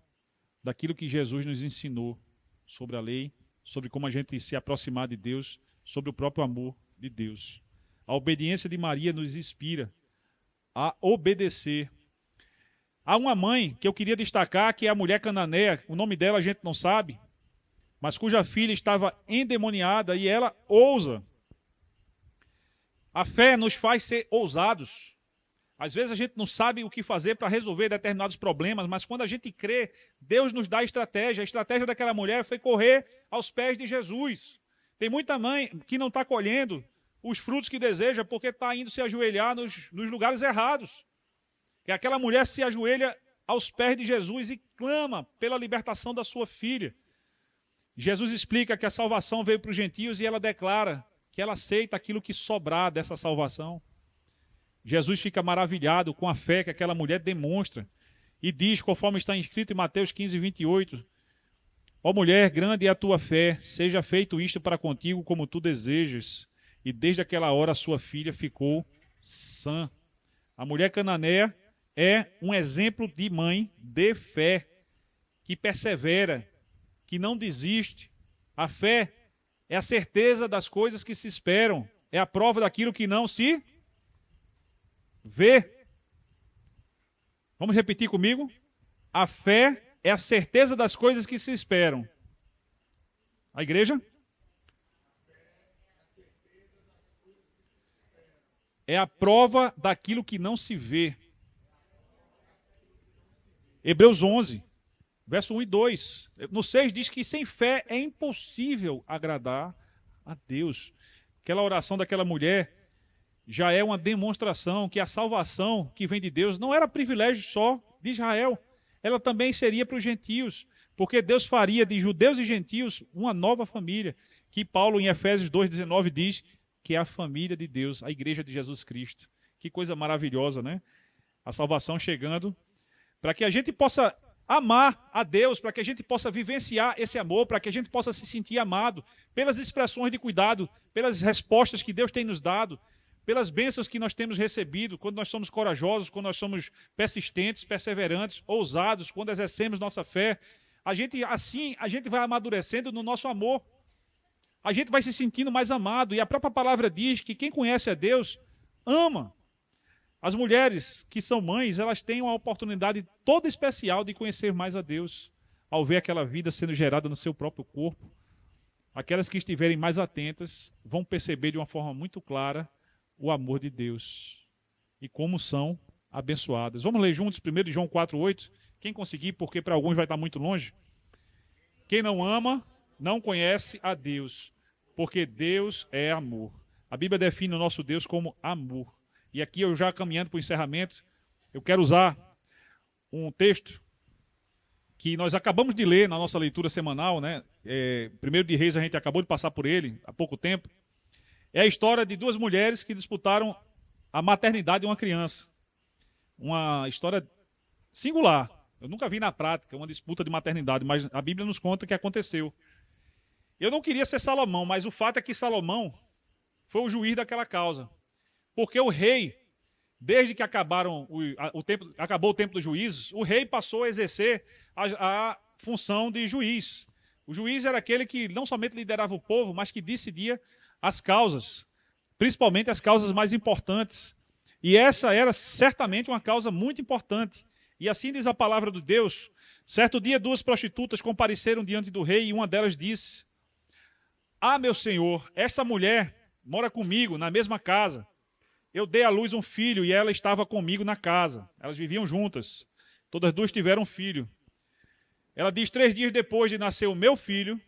daquilo que Jesus nos ensinou sobre a lei, sobre como a gente se aproximar de Deus, sobre o próprio amor de Deus. A obediência de Maria nos inspira a obedecer. Há uma mãe que eu queria destacar, que é a mulher cananeia, o nome dela a gente não sabe, mas cuja filha estava endemoniada e ela ousa. A fé nos faz ser ousados. Às vezes a gente não sabe o que fazer para resolver determinados problemas, mas quando a gente crê, Deus nos dá estratégia. A estratégia daquela mulher foi correr aos pés de Jesus. Tem muita mãe que não está colhendo os frutos que deseja porque está indo se ajoelhar nos lugares errados. Que aquela mulher se ajoelha aos pés de Jesus e clama pela libertação da sua filha. Jesus explica que a salvação veio para os gentios e ela declara que ela aceita aquilo que sobrar dessa salvação. Jesus fica maravilhado com a fé que aquela mulher demonstra e diz, conforme está escrito em Mateus 15, 28, ó mulher, grande é a tua fé, seja feito isto para contigo como tu desejas. E desde aquela hora a sua filha ficou sã. A mulher cananeia é um exemplo de mãe de fé, que persevera, que não desiste. A fé é a certeza das coisas que se esperam, é a prova daquilo que não se vê. Vamos repetir comigo? A fé é a certeza das coisas que se esperam. A igreja? É a prova daquilo que não se vê. Hebreus 11, verso 1 e 2. No 6 diz que sem fé é impossível agradar a Deus. Aquela oração daquela mulher já é uma demonstração que a salvação que vem de Deus não era privilégio só de Israel. Ela também seria para os gentios, porque Deus faria de judeus e gentios uma nova família, que Paulo em Efésios 2,19 diz que é a família de Deus, a igreja de Jesus Cristo. Que coisa maravilhosa, né? A salvação chegando para que a gente possa amar a Deus, para que a gente possa vivenciar esse amor, para que a gente possa se sentir amado pelas expressões de cuidado, pelas respostas que Deus tem nos dado, pelas bênçãos que nós temos recebido, quando nós somos corajosos, quando nós somos persistentes, perseverantes, ousados, quando exercemos nossa fé. Assim a gente vai amadurecendo no nosso amor. A gente vai se sentindo mais amado. E a própria palavra diz que quem conhece a Deus, ama. As mulheres que são mães, elas têm uma oportunidade toda especial de conhecer mais a Deus, ao ver aquela vida sendo gerada no seu próprio corpo. Aquelas que estiverem mais atentas vão perceber de uma forma muito clara o amor de Deus e como são abençoadas. Vamos ler juntos 1 João 4,8? Quem conseguir, porque para alguns vai estar muito longe. Quem não ama, não conhece a Deus, porque Deus é amor. A Bíblia define o nosso Deus como amor. E aqui eu já caminhando para o encerramento, eu quero usar um texto que nós acabamos de ler na nossa leitura semanal, né? Primeiro de Reis, a gente acabou de passar por ele há pouco tempo. É a história de duas mulheres que disputaram a maternidade de uma criança. Uma história singular. Eu nunca vi na prática uma disputa de maternidade, mas a Bíblia nos conta que aconteceu. Eu não queria ser Salomão, mas o fato é que Salomão foi o juiz daquela causa. Porque o rei, desde que acabou o tempo dos juízes, o rei passou a exercer a função de juiz. O juiz era aquele que não somente liderava o povo, mas que decidia as causas, principalmente as causas mais importantes. E essa era certamente uma causa muito importante. E assim diz a palavra de Deus. Certo dia, duas prostitutas compareceram diante do rei e uma delas disse: ah, meu senhor, essa mulher mora comigo na mesma casa. Eu dei à luz um filho e ela estava comigo na casa. Elas viviam juntas. Todas duas tiveram um filho. Ela diz: 3 dias depois de nascer o meu filho,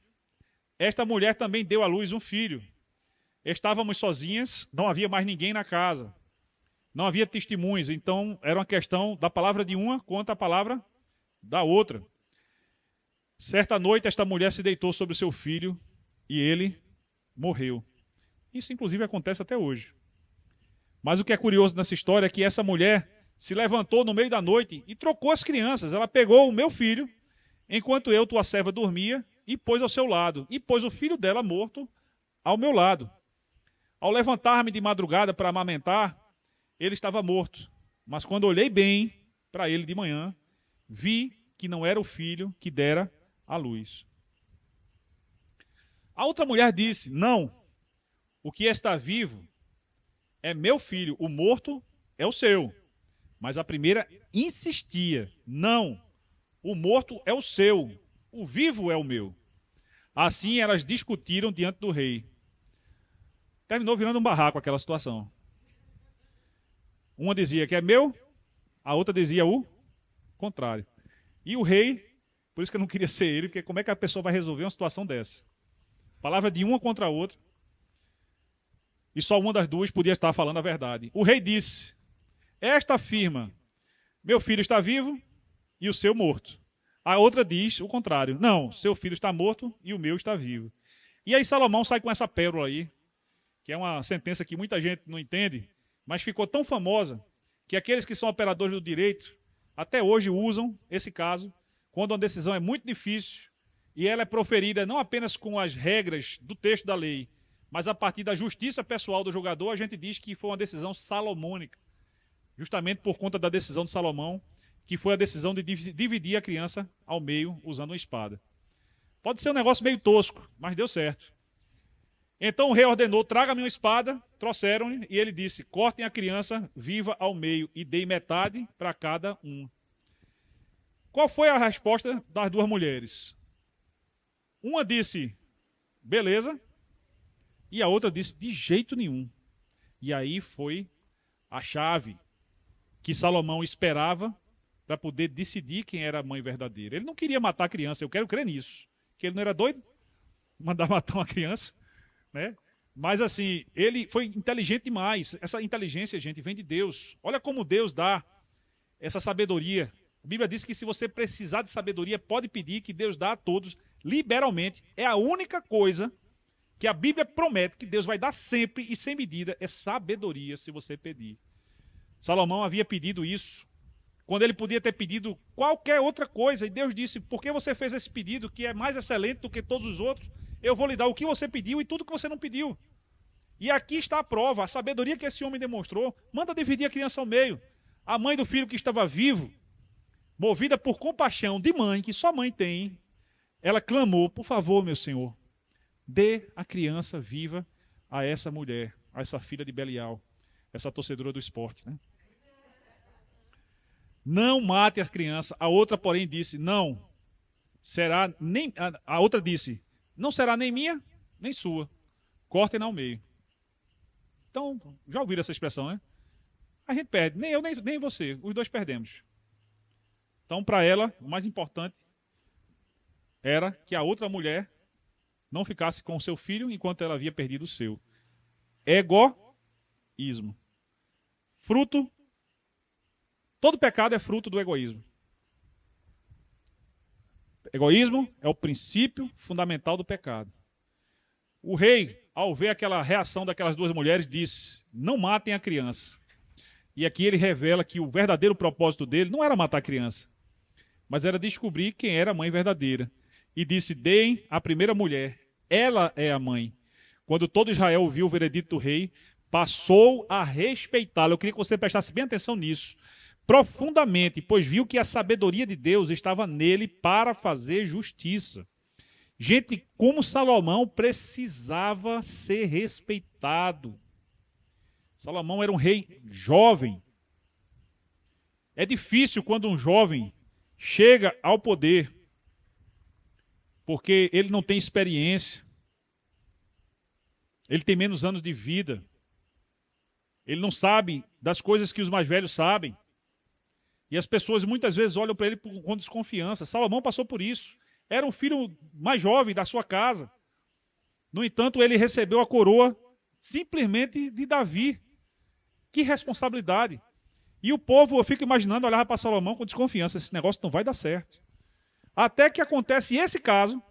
esta mulher também deu à luz um filho. Estávamos sozinhas, não havia mais ninguém na casa. Não havia testemunhas, então era uma questão da palavra de uma contra a palavra da outra. Certa noite, esta mulher se deitou sobre o seu filho e ele morreu. Isso, inclusive, acontece até hoje. Mas o que é curioso nessa história é que essa mulher se levantou no meio da noite e trocou as crianças. Ela pegou o meu filho, enquanto eu, tua serva, dormia, e pôs ao seu lado. E pôs o filho dela morto ao meu lado. Ao levantar-me de madrugada para amamentar, ele estava morto. Mas quando olhei bem para ele de manhã, vi que não era o filho que dera à luz. A outra mulher disse: não, o que está vivo é meu filho, o morto é o seu. Mas a primeira insistia, não, o morto é o seu, o vivo é o meu. Assim elas discutiram diante do rei. Terminou virando um barraco aquela situação. Uma dizia que é meu, a outra dizia o contrário. E o rei, por isso que eu não queria ser ele, porque como é que a pessoa vai resolver uma situação dessa? Palavra de uma contra a outra. E só uma das duas podia estar falando a verdade. O rei disse, esta afirma, meu filho está vivo e o seu morto. A outra diz o contrário, não, seu filho está morto e o meu está vivo. E aí Salomão sai com essa pérola aí, que é uma sentença que muita gente não entende, mas ficou tão famosa que aqueles que são operadores do direito até hoje usam esse caso quando uma decisão é muito difícil e ela é proferida não apenas com as regras do texto da lei, mas a partir da justiça pessoal do julgador, a gente diz que foi uma decisão salomônica, justamente por conta da decisão de Salomão, que foi a decisão de dividir a criança ao meio usando uma espada. Pode ser um negócio meio tosco, mas deu certo. Então o rei ordenou, traga-me uma espada, trouxeram e ele disse, cortem a criança viva ao meio e deem metade para cada um. Qual foi a resposta das duas mulheres? Uma disse, beleza, e a outra disse, de jeito nenhum. E aí foi a chave que Salomão esperava para poder decidir quem era a mãe verdadeira. Ele não queria matar a criança, eu quero crer nisso, que ele não era doido, mandar matar uma criança, né? Mas assim, ele foi inteligente demais. Essa inteligência, gente, vem de Deus. Olha como Deus dá essa sabedoria. A Bíblia diz que se você precisar de sabedoria, pode pedir, que Deus dá a todos liberalmente. É a única coisa que a Bíblia promete que Deus vai dar sempre e sem medida, é sabedoria se você pedir. Salomão havia pedido isso, quando ele podia ter pedido qualquer outra coisa, e Deus disse, por que você fez esse pedido, que é mais excelente do que todos os outros, eu vou lhe dar o que você pediu e tudo que você não pediu. E aqui está a prova, a sabedoria que esse homem demonstrou, manda dividir a criança ao meio. A mãe do filho que estava vivo, movida por compaixão de mãe, que só mãe tem, ela clamou, por favor, meu senhor, dê a criança viva a essa mulher, a essa filha de Belial, essa torcedora do esporte, né? Não mate a criança. A outra, porém, disse, não, será nem... A outra disse, não será nem minha, nem sua. Cortem-na ao meio. Então, já ouviram essa expressão, né? A gente perde, nem eu, nem você, os dois perdemos. Então, para ela, o mais importante era que a outra mulher não ficasse com o seu filho enquanto ela havia perdido o seu. Egoísmo. Fruto. Todo pecado é fruto do egoísmo. Egoísmo é o princípio fundamental do pecado. O rei, ao ver aquela reação daquelas duas mulheres, disse, não matem a criança. E aqui ele revela que o verdadeiro propósito dele não era matar a criança, mas era descobrir quem era a mãe verdadeira. E disse, deem a primeira mulher, ela é a mãe. Quando todo Israel ouviu o veredito do rei, passou a respeitá-lo. Eu queria que você prestasse bem atenção nisso. Profundamente, pois viu que a sabedoria de Deus estava nele para fazer justiça. Gente, como Salomão precisava ser respeitado. Salomão era um rei jovem. É difícil quando um jovem chega ao poder, porque ele não tem experiência, ele tem menos anos de vida, ele não sabe das coisas que os mais velhos sabem. E as pessoas muitas vezes olham para ele com desconfiança. Salomão passou por isso. Era um filho mais jovem da sua casa. No entanto, ele recebeu a coroa simplesmente de Davi. Que responsabilidade. E o povo, eu fico imaginando, olhava para Salomão com desconfiança. Esse negócio não vai dar certo. Até que acontece esse caso.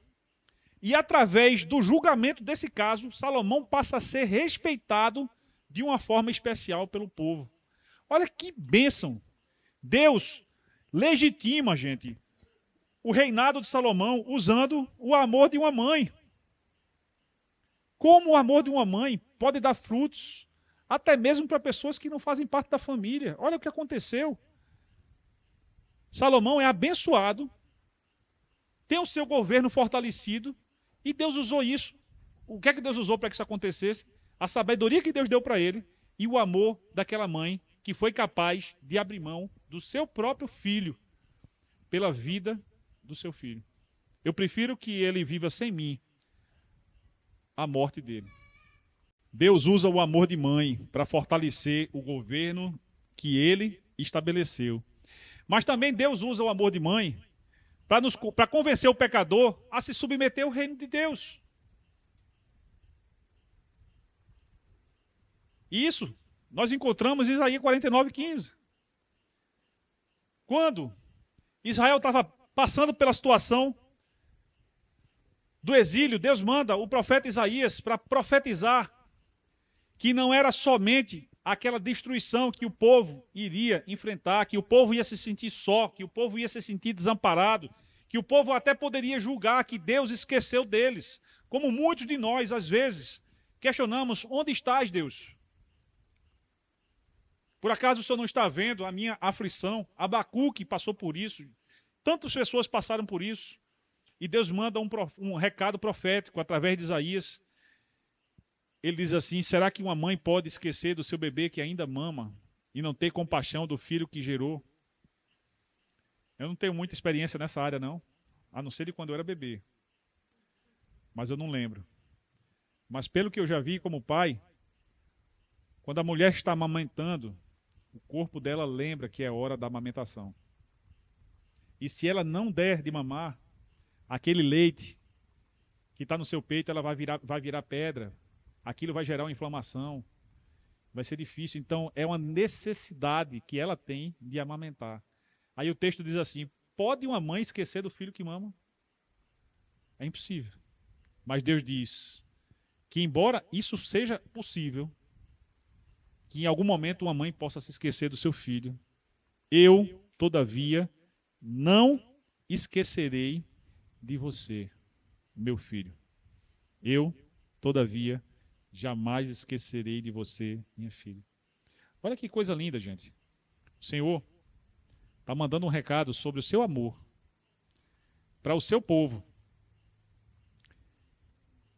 E através do julgamento desse caso, Salomão passa a ser respeitado de uma forma especial pelo povo. Olha que bênção. Deus legitima, gente, o reinado de Salomão usando o amor de uma mãe. Como o amor de uma mãe pode dar frutos, até mesmo para pessoas que não fazem parte da família. Olha o que aconteceu. Salomão é abençoado, tem o seu governo fortalecido, e Deus usou isso. O que é que Deus usou para que isso acontecesse? A sabedoria que Deus deu para ele, e o amor daquela mãe que foi capaz de abrir mão do seu próprio filho pela vida do seu filho. Eu prefiro que ele viva sem mim a morte dele. Deus usa o amor de mãe para fortalecer o governo que ele estabeleceu. Mas também Deus usa o amor de mãe para convencer o pecador a se submeter ao reino de Deus. E isso nós encontramos em Isaías 49:15. Quando Israel estava passando pela situação do exílio, Deus manda o profeta Isaías para profetizar que não era somente aquela destruição que o povo iria enfrentar, que o povo ia se sentir só, que o povo ia se sentir desamparado, que o povo até poderia julgar que Deus esqueceu deles, como muitos de nós, às vezes, questionamos: onde estás, Deus? Por acaso o Senhor não está vendo a minha aflição? Abacuque passou por isso, tantas pessoas passaram por isso, e Deus manda um recado profético através de Isaías. Ele diz assim: será que uma mãe pode esquecer do seu bebê que ainda mama e não ter compaixão do filho que gerou? Eu não tenho muita experiência nessa área, não, a não ser de quando eu era bebê. Mas eu não lembro. Mas pelo que eu já vi como pai, quando a mulher está amamentando, o corpo dela lembra que é hora da amamentação. E se ela não der de mamar, aquele leite que está no seu peito, ela vai virar pedra. Aquilo vai gerar uma inflamação. Vai ser difícil. Então, é uma necessidade que ela tem de amamentar. Aí o texto diz assim: pode uma mãe esquecer do filho que mama? É impossível. Mas Deus diz que, embora isso seja possível, que em algum momento uma mãe possa se esquecer do seu filho, eu, todavia, não esquecerei de você, meu filho. Eu, todavia, jamais esquecerei de você, minha filha. Olha que coisa linda, gente. O Senhor está mandando um recado sobre o seu amor para o seu povo.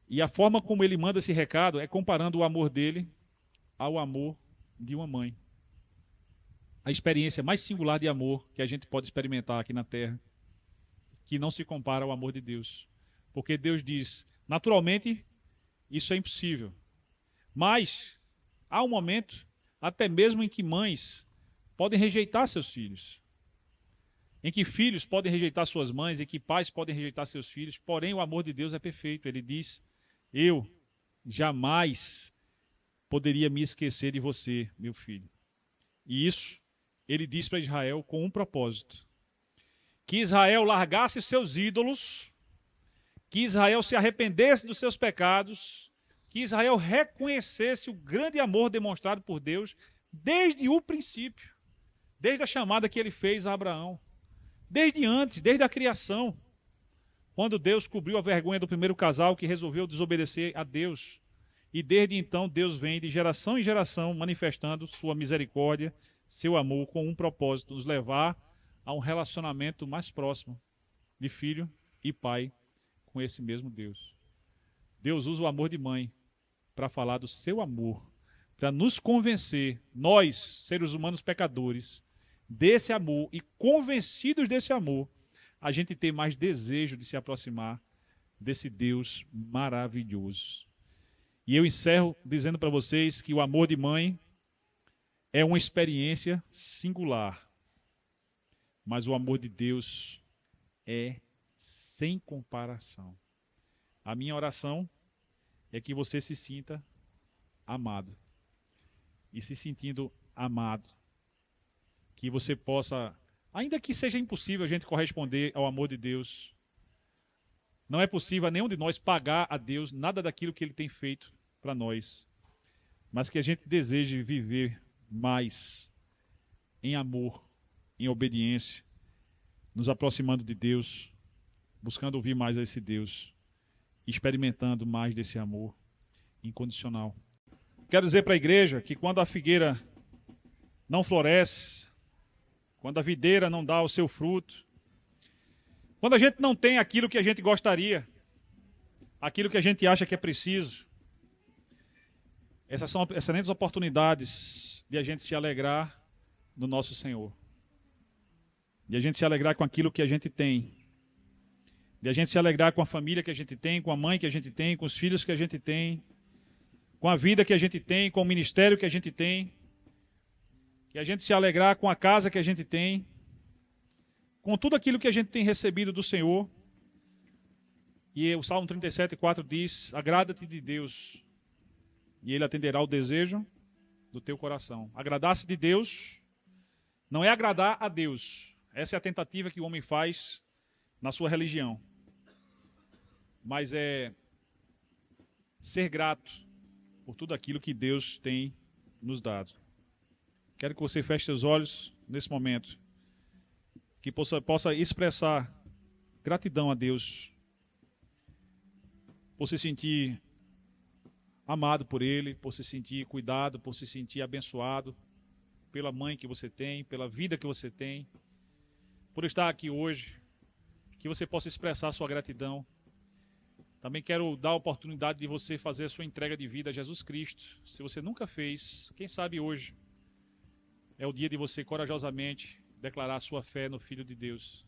E a forma como ele manda esse recado é comparando o amor dele ao amor de uma mãe. A experiência mais singular de amor que a gente pode experimentar aqui na terra, que não se compara ao amor de Deus. Porque Deus diz: naturalmente, isso é impossível. Mas há um momento, até mesmo em que mães podem rejeitar seus filhos, em que filhos podem rejeitar suas mães, em que pais podem rejeitar seus filhos, porém o amor de Deus é perfeito. Ele diz: eu jamais poderia me esquecer de você, meu filho. E isso ele diz para Israel com um propósito: que Israel largasse seus ídolos, que Israel se arrependesse dos seus pecados, que Israel reconhecesse o grande amor demonstrado por Deus desde o princípio, desde a chamada que ele fez a Abraão, desde antes, desde a criação, quando Deus cobriu a vergonha do primeiro casal que resolveu desobedecer a Deus. E desde então Deus vem de geração em geração manifestando sua misericórdia, seu amor, com um propósito: nos levar a um relacionamento mais próximo de filho e pai com esse mesmo Deus. Deus usa o amor de mãe para falar do seu amor, para nos convencer, nós, seres humanos pecadores, desse amor, e convencidos desse amor, a gente tem mais desejo de se aproximar desse Deus maravilhoso. E eu encerro dizendo para vocês que o amor de mãe é uma experiência singular, mas o amor de Deus é sem comparação. A minha oração é que você se sinta amado. E se sentindo amado, que você possa, ainda que seja impossível a gente corresponder ao amor de Deus, não é possível a nenhum de nós pagar a Deus nada daquilo que Ele tem feito para nós, mas que a gente deseje viver mais em amor, em obediência, nos aproximando de Deus, buscando ouvir mais a esse Deus, experimentando mais desse amor incondicional. Quero dizer para a igreja que quando a figueira não floresce, quando a videira não dá o seu fruto, quando a gente não tem aquilo que a gente gostaria, aquilo que a gente acha que é preciso, Essas são excelentes oportunidades de a gente se alegrar no nosso Senhor. De a gente se alegrar com aquilo que a gente tem. De a gente se alegrar com a família que a gente tem, com a mãe que a gente tem, com os filhos que a gente tem, com a vida que a gente tem, com o ministério que a gente tem. Que a gente se alegrar com a casa que a gente tem, com tudo aquilo que a gente tem recebido do Senhor. E o Salmo 37:4 diz: agrada-te de Deus, e Ele atenderá o desejo do teu coração. Agradar-se de Deus não é agradar a Deus. Essa é a tentativa que o homem faz na sua religião. Mas é ser grato por tudo aquilo que Deus tem nos dado. Quero que você feche seus olhos nesse momento. Que possa expressar gratidão a Deus. Por se sentir amado por Ele, por se sentir cuidado, por se sentir abençoado pela mãe que você tem, pela vida que você tem, por estar aqui hoje, que você possa expressar sua gratidão. Também quero dar a oportunidade de você fazer a sua entrega de vida a Jesus Cristo. Se você nunca fez, quem sabe hoje é o dia de você corajosamente declarar a sua fé no Filho de Deus.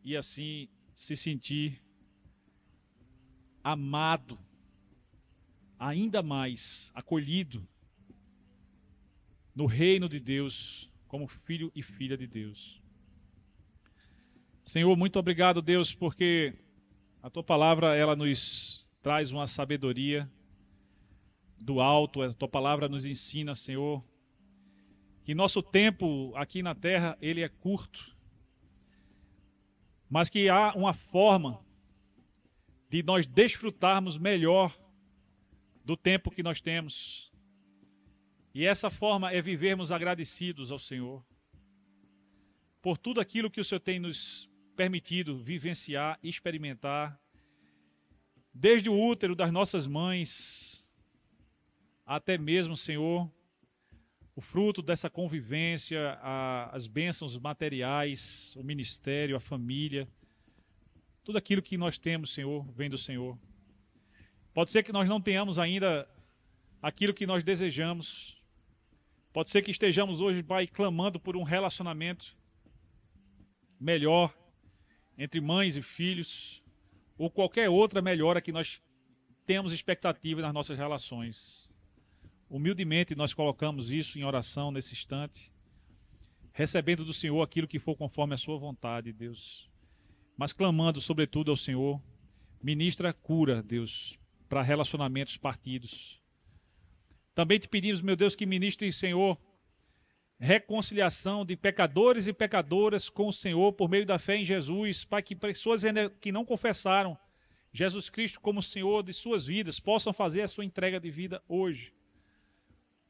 E assim se sentir amado, ainda mais acolhido no reino de Deus, como filho e filha de Deus. Senhor, muito obrigado, Deus, porque a Tua palavra, ela nos traz uma sabedoria do alto. A Tua palavra nos ensina, Senhor, que nosso tempo aqui na terra, ele é curto, mas que há uma forma de nós desfrutarmos melhor do tempo que nós temos. E essa forma é vivermos agradecidos ao Senhor por tudo aquilo que o Senhor tem nos permitido vivenciar, experimentar, desde o útero das nossas mães, até mesmo, Senhor, o fruto dessa convivência, as bênçãos materiais, o ministério, a família, tudo aquilo que nós temos, Senhor, vem do Senhor. Pode ser que nós não tenhamos ainda aquilo que nós desejamos. Pode ser que estejamos hoje, Pai, clamando por um relacionamento melhor entre mães e filhos, ou qualquer outra melhora que nós temos expectativa nas nossas relações. Humildemente nós colocamos isso em oração nesse instante, recebendo do Senhor aquilo que for conforme a sua vontade, Deus. Mas clamando, sobretudo, ao Senhor, ministra cura, Deus, para relacionamentos partidos. Também te pedimos, meu Deus, que ministre, Senhor, reconciliação de pecadores e pecadoras com o Senhor por meio da fé em Jesus, para que pessoas que não confessaram Jesus Cristo como Senhor de suas vidas possam fazer a sua entrega de vida hoje,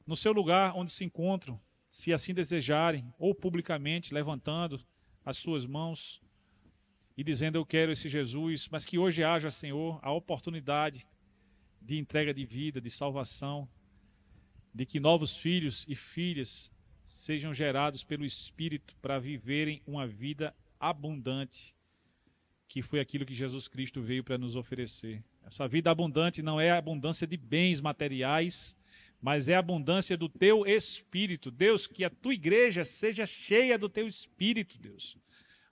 no seu lugar onde se encontram, se assim desejarem, ou publicamente, levantando as suas mãos e dizendo: eu quero esse Jesus, mas que hoje haja, Senhor, a oportunidade de entrega de vida, de salvação, de que novos filhos e filhas sejam gerados pelo Espírito para viverem uma vida abundante, que foi aquilo que Jesus Cristo veio para nos oferecer. Essa vida abundante não é a abundância de bens materiais, mas é a abundância do Teu Espírito. Deus, que a Tua igreja seja cheia do Teu Espírito, Deus,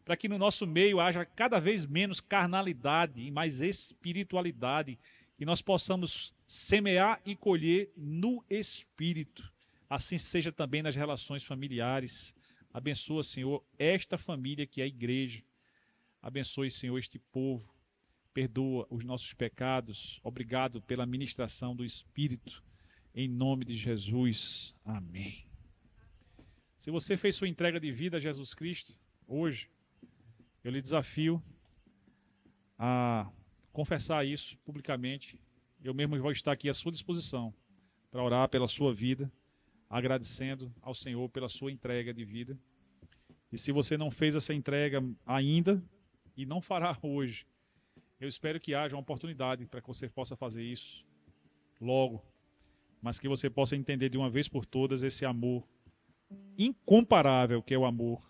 para que no nosso meio haja cada vez menos carnalidade e mais espiritualidade, que nós possamos semear e colher no Espírito. Assim seja também nas relações familiares. Abençoa, Senhor, esta família que é a igreja. Abençoe, Senhor, este povo. Perdoa os nossos pecados. Obrigado pela ministração do Espírito. Em nome de Jesus. Amém. Se você fez sua entrega de vida a Jesus Cristo, hoje, eu lhe desafio a confessar isso publicamente. Eu mesmo vou estar aqui à sua disposição para orar pela sua vida, agradecendo ao Senhor pela sua entrega de vida. E se você não fez essa entrega ainda e não fará hoje, eu espero que haja uma oportunidade para que você possa fazer isso logo, mas que você possa entender de uma vez por todas esse amor incomparável que é o amor